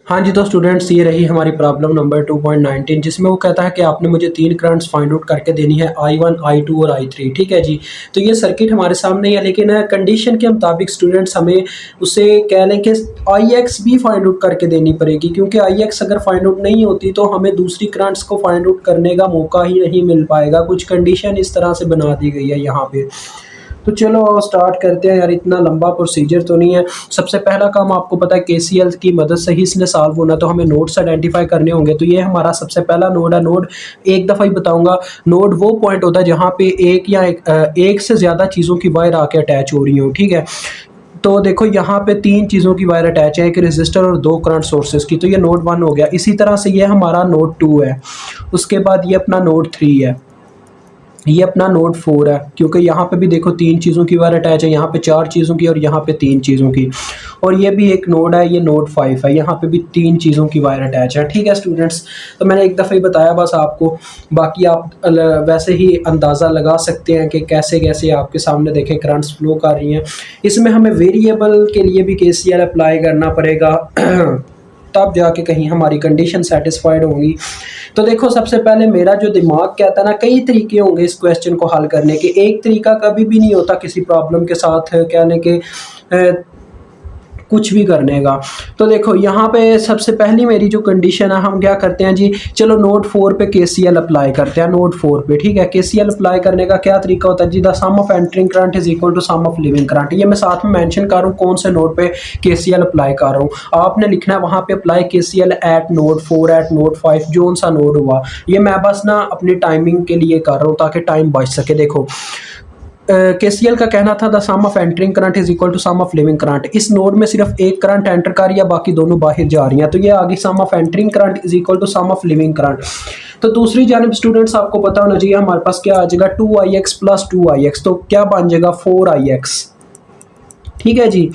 हाँ जी, तो स्टूडेंट्स ये रही हमारी प्रॉब्लम नंबर 2.19 जिसमें वो कहता है कि आपने मुझे 3 करंट्स फाइंड आउट करके देनी है I1, I2 और I3। ठीक है जी। तो ये सर्किट हमारे सामने ही है, लेकिन कंडीशन के मुताबिक स्टूडेंट्स हमें उसे कह लें कि IX भी फाइंड आउट करके देनी पड़ेगी, क्योंकि IX अगर फाइंड आउट नहीं होती तो हमें दूसरी करंट्स को फाइंड आउट करने का मौका ही नहीं मिल पाएगा। कुछ कंडीशन इस तरह से बना दी गई है यहाँ पे। तो चलो स्टार्ट करते हैं यार, इतना लंबा प्रोसीजर तो नहीं है। सबसे पहला काम आपको पता है केसीएल की मदद से ही इसने सॉल्व होना, तो हमें नोड्स आइडेंटिफाई करने होंगे। तो ये हमारा सबसे पहला नोड है। नोड एक दफ़ा ही बताऊंगा, नोड वो पॉइंट होता है जहाँ पे एक से ज़्यादा चीज़ों की वायर आके अटैच हो रही हो। ठीक है, तो देखो यहाँ पे 3 चीज़ों की वायर अटैच है, एक रेजिस्टर और 2 करंट सोर्सेज की। तो ये नोड 1 हो गया। इसी तरह से ये हमारा नोड 2 है। उसके बाद ये अपना नोड 3 है, ये अपना नोड 4 है, क्योंकि यहाँ पे भी देखो 3 चीज़ों की वायर अटैच है, यहाँ पे 4 चीज़ों की और यहाँ पे 3 चीज़ों की। और ये भी एक नोड है, ये नोड 5 है, यहाँ पे भी 3 चीज़ों की वायर अटैच है। ठीक है स्टूडेंट्स, तो मैंने एक दफ़ा ही बताया बस आपको, बाकी आप वैसे ही अंदाज़ा लगा सकते हैं कि कैसे कैसे आपके सामने देखें करंट्स फ्लो कर रही हैं। इसमें हमें वेरिएबल के लिए भी केसीएल अप्लाई करना पड़ेगा तब जाके कहीं हमारी कंडीशन सेटिस्फाइड होंगी। तो देखो सबसे पहले मेरा जो दिमाग कहता है ना, कई तरीके होंगे इस क्वेश्चन को हल करने के। एक तरीका कभी भी नहीं होता किसी प्रॉब्लम के साथ कहने के कुछ भी करने का। तो देखो यहाँ पे सबसे पहली मेरी जो कंडीशन है, हम क्या करते हैं जी, चलो नोड 4 पे केसीएल अप्लाई करते हैं। नोड 4 पे ठीक है, केसीएल अप्लाई करने का क्या तरीका होता है जी, the sum of entering current is equal to sum of leaving current. ये मैं साथ में मेंशन कर रहा हूँ कौन से नोड पे केसीएल अप्लाई कर रहा हूँ। आपने लिखना है वहाँ पे apply KCL eight node 4, eight node 5, जो सा नोड हुआ। ये मैं बस ना अपनी टाइमिंग के लिए कर रहा हूँ ताकि टाइम बच सके। देखो केसीएल का कहना था the sum of entering current is equal to sum of leaving current. इस नोड में सिर्फ एक करंट एंटर कर रही है, बाकी दोनों बाहर जा रही हैं। तो ये आगे sum of entering current is equal to sum of leaving current. तो दूसरी जानिब स्टूडेंट्स आपको पता होना चाहिए हमारे पास क्या आ जाएगा, 2ix प्लस 2ix। तो क्या बन जाएगा 4ix। ठीक है जी,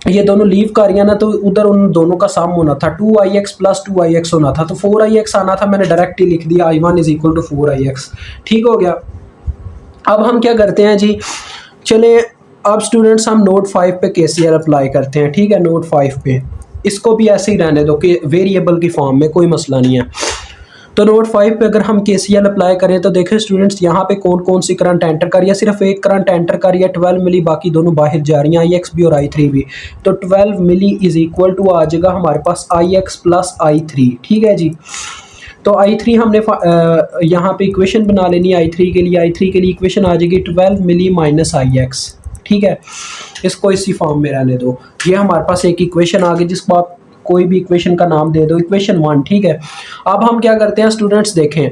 ये दोनों लीव कर रही है ना, तो उधर उन दोनों का सम होना था, 2ix प्लस 2ix होना था। तो 4ix आना था, मैंने डायरेक्ट ही लिख दिया I1 is equal to 4ix। ठीक हो गया। अब हम क्या करते हैं जी, चले अब स्टूडेंट्स हम नोड 5 पे केसीएल अप्लाई करते हैं। ठीक है, नोड 5 पे इसको भी ऐसे ही रहने दो कि वेरिएबल की फॉर्म में, कोई मसला नहीं है। तो नोड 5 पे अगर हम केसीएल अप्लाई करें तो देखिए स्टूडेंट्स यहाँ पे कौन कौन सी करंट एंटर कर रही है, सिर्फ एक करंट एंटर कर रही है 12 मिली, बाकी दोनों बाहर जा रही हैं, IX भी और I3 भी। तो 12 मिली इज इक्वल टू आ जाएगा हमारे पास IX प्लस I3। ठीक है जी, तो I3 हमने यहाँ पे इक्वेशन बना लेनी है I3 के लिए। I3 के लिए इक्वेशन आ जाएगी 12 मिली माइनस IX। ठीक है, इसको इसी फॉर्म में रहने दो। ये हमारे पास एक इक्वेशन आ गई, जिसको आप कोई भी इक्वेशन का नाम दे दो, इक्वेशन 1। ठीक है, अब हम क्या करते हैं स्टूडेंट्स, देखें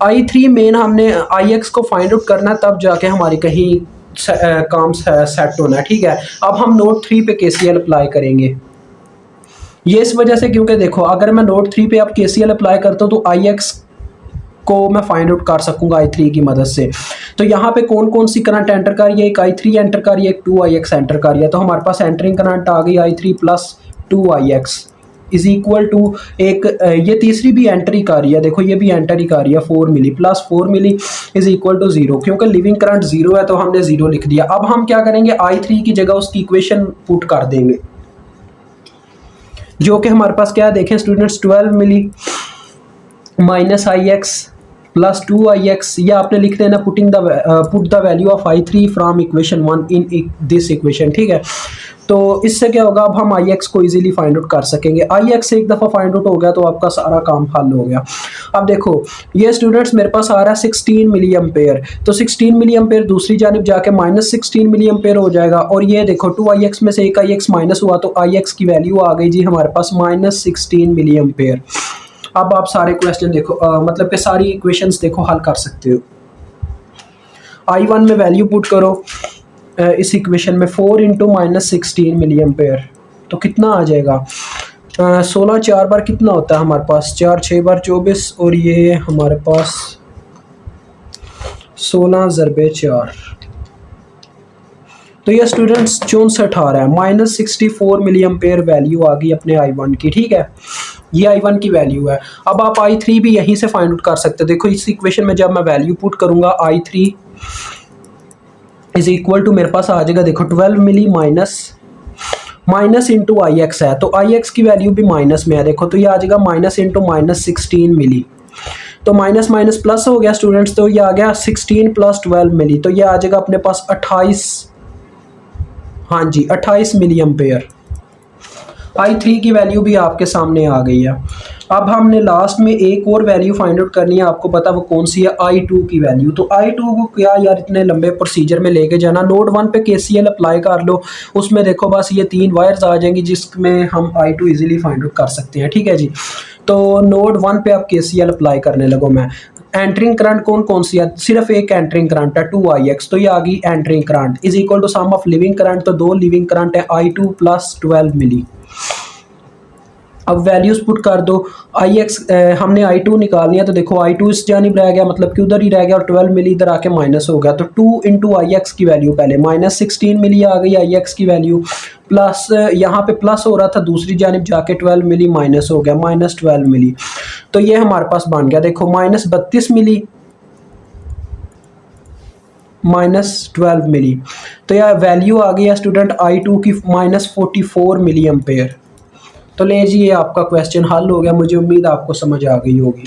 I3 मेन हमने IX को फाइंड आउट करना है, तब जाके हमारी कहीं काम सेट होना है। ठीक है, अब हम नोड 3 पे केसीएल अप्लाई करेंगे। ये इस वजह से क्योंकि देखो अगर मैं नोड 3 पे अब केसीएल अप्लाई करता हूँ तो IX को मैं फाइंड आउट कर सकूंगा I3 की मदद से। तो यहाँ पे कौन कौन सी करंट एंटर कर रही है, एक I3 एंटर कर रही है, एक 2ix एंटर कर रही है। तो हमारे पास एंटरिंग करंट आ गई I3 plus 2ix is equal to एक ये तीसरी भी एंटर ही कर रही है, देखो ये भी एंटर ही कर रही है 4 milli plus 4 milli is equal to 0। क्योंकि लिविंग करंट 0 है तो हमने 0 लिख दिया। अब हम क्या करेंगे, I3 की जगह उसकी इक्वेशन पुट कर देंगे, जो कि हमारे पास क्या है, देखें स्टूडेंट्स 12 मिली माइनस IX प्लस 2ix। ये आपने लिख देना put the value of I3 from equation 1 in this equation. ठीक है, तो इससे क्या होगा, अब हम IX को इजीली फाइंड आउट कर सकेंगे। IX एक दफ़ा फाइंड आउट हो गया तो आपका सारा काम हल हो गया। अब देखो ये स्टूडेंट्स मेरे पास आ रहा है 16 मिली एम्पेयर। तो 16 मिली एम्पेयर दूसरी जानिब जाके माइनस 16 मिली एम्पेयर हो जाएगा। और ये देखो 2ix में से एक IX माइनस हुआ तो IX की वैल्यू आ गई जी हमारे पास माइनस 16 मिली एम्पेयर। अब आप सारे क्वेश्चन देखो मतलब कि सारी इक्वेशंस देखो हल कर सकते हो। I1 में वैल्यू पुट करो इस इक्वेशन में 4 इंटू माइनस 16 मिली एम्पेयर, तो कितना आ जाएगा 16 4 बार कितना होता है हमारे पास, 4 6 बार 24, और ये हमारे पास 16 ज़रबे 4। तो ये स्टूडेंट्स 64 आ रहा है, माइनस 64 मिली एम्पेयर वैल्यू आ गई अपने I1 की। ठीक है, ये I1 की वैल्यू है। अब आप I3 भी यहीं से फाइंड आउट कर सकते हो। देखो इस इक्वेशन में जब मैं वैल्यू पुट करूंगा I3 इज इक्वल टू मेरे पास आ जाएगा, देखो 12 मिली माइनस इंटू आई एक्स है, तो आई एक्स की वैल्यू भी माइनस में है, देखो तो ये आ जाएगा माइनस इंटू माइनस 16 मिली, तो माइनस माइनस प्लस हो गया स्टूडेंट्स, तो ये आ गया 16 प्लस 12 मिली, तो ये आ जाएगा अपने पास 28, हाँ जी 28 मिली एम्पेयर। I3 की वैल्यू भी आपके सामने आ गई है। अब हमने लास्ट में एक और वैल्यू फाइंड आउट करनी है, आपको पता वो कौन सी है, I2 की वैल्यू। तो I2 को क्या यार इतने लंबे प्रोसीजर में लेके जाना, नोड 1 पे KCL अप्लाई कर लो, उसमें देखो बस ये 3 वायर्स आ जाएंगी जिसमें हम I2 इजीली फाइंड आउट कर सकते हैं, ठीक है जी। तो नोड 1 पे आप KCL अप्लाई करने लगो। मैं एंटरिंग करंट कौन कौन सी है, सिर्फ एक एंटरिंग करंट है 2IX, तो ये आ गई entering current is equal to sum of leaving current, तो 2 लिविंग करंट है I2 प्लस 12 मिली। अब वैल्यूज पुट कर दो, IX हमने I2 निकालनी है, तो देखो I2 इस जानिब रह गया, मतलब कि उधर ही रह गया, और 12 मिली इधर आके माइनस हो गया, तो 2 इंटू IX की वैल्यू पहले माइनस 16 मिली आ गई IX की वैल्यू, प्लस यहाँ पे प्लस हो रहा था, दूसरी जानिब जाके 12 मिली माइनस हो गया, माइनस 12 मिली, तो ये हमारे पास बन गया देखो माइनस 32 मिली माइनस 12 मिली, तो यह वैल्यू आ गई है स्टूडेंट I2 की माइनस 44 मिली एम्पेयर। तो ले जी ये आपका क्वेश्चन हल हो गया, मुझे उम्मीद आपको समझ आ गई होगी।